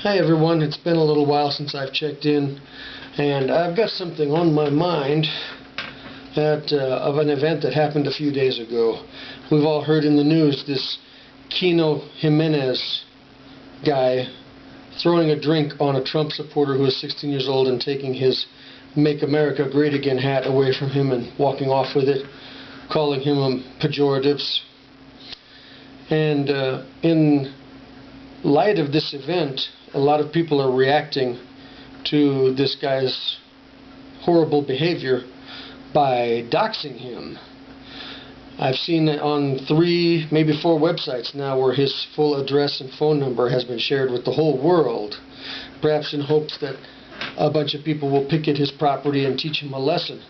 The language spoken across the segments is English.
Hi everyone, it's been a little while since I've checked in, and I've got something on my mind of an event that happened a few days ago. We've all heard in the news this Kino Jimenez guy throwing a drink on a Trump supporter who is 16 years old and taking his Make America Great Again hat away from him and walking off with it, calling him pejoratives. And in light of this event, a lot of people are reacting to this guy's horrible behavior by doxing him. I've seen it on 3, maybe 4 websites now where his full address and phone number has been shared with the whole world, perhaps in hopes that a bunch of people will picket his property and teach him a lesson.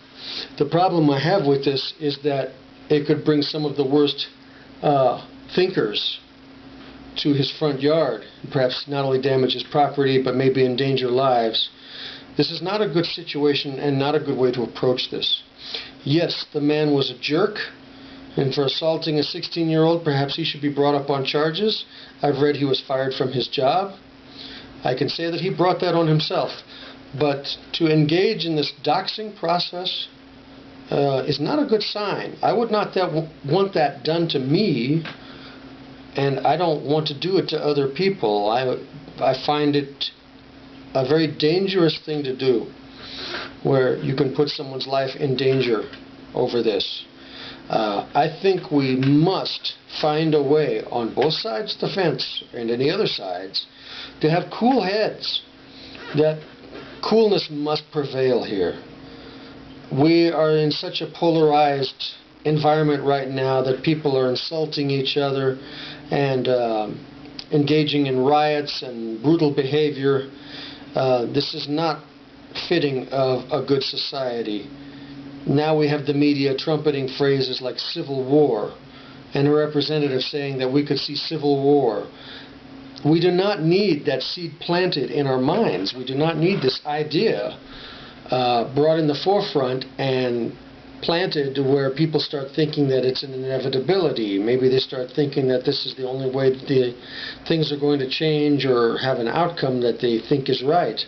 The problem I have with this is that it could bring some of the worst thinkers to his front yard, and perhaps not only damage his property but maybe endanger lives. This is not a good situation and not a good way to approach this. Yes, the man was a jerk, and for assaulting a 16-year-old, perhaps he should be brought up on charges. I've read he was fired from his job. I can say that he brought that on himself. But to engage in this doxing process is not a good sign. I would not want that done to me, and I don't want to do it to other people. I find it a very dangerous thing to do, where you can put someone's life in danger over this. I think we must find a way on both sides of the fence and any other sides to have cool heads. That coolness must prevail here. We are in such a polarized environment right now that people are insulting each other and engaging in riots and brutal behavior. This is not fitting of a good society. Now we have the media trumpeting phrases like civil war, and a representative saying that we could see civil war. We do not need that seed planted in our minds. We do not need this idea brought in the forefront and planted to where people start thinking that it's an inevitability. Maybe they start thinking that this is the only way that the things are going to change or have an outcome that they think is right.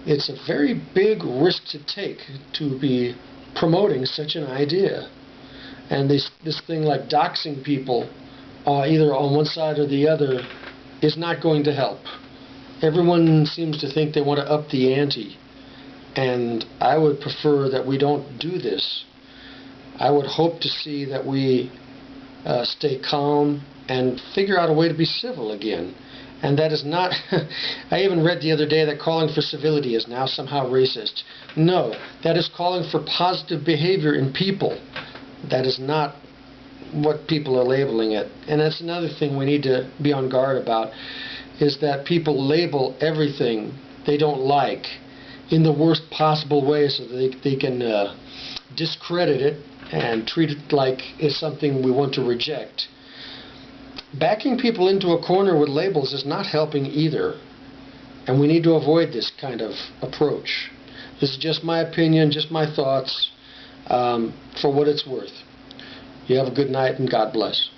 It's a very big risk to take to be promoting such an idea. And this thing like doxing people, either on one side or the other, is not going to help. Everyone seems to think they want to up the ante. And I would prefer that we don't do this. I would hope to see that we stay calm and figure out a way to be civil again. And that is not... I even read the other day that calling for civility is now somehow racist. No, that is calling for positive behavior in people. That is not what people are labeling it. And that's another thing we need to be on guard about, is that people label everything they don't like in the worst possible way so that they can discredit it and treat it like it's something we want to reject. Backing people into a corner with labels is not helping either, and we need to avoid this kind of approach. This is just my opinion, just my thoughts, for what it's worth. You have a good night and God bless.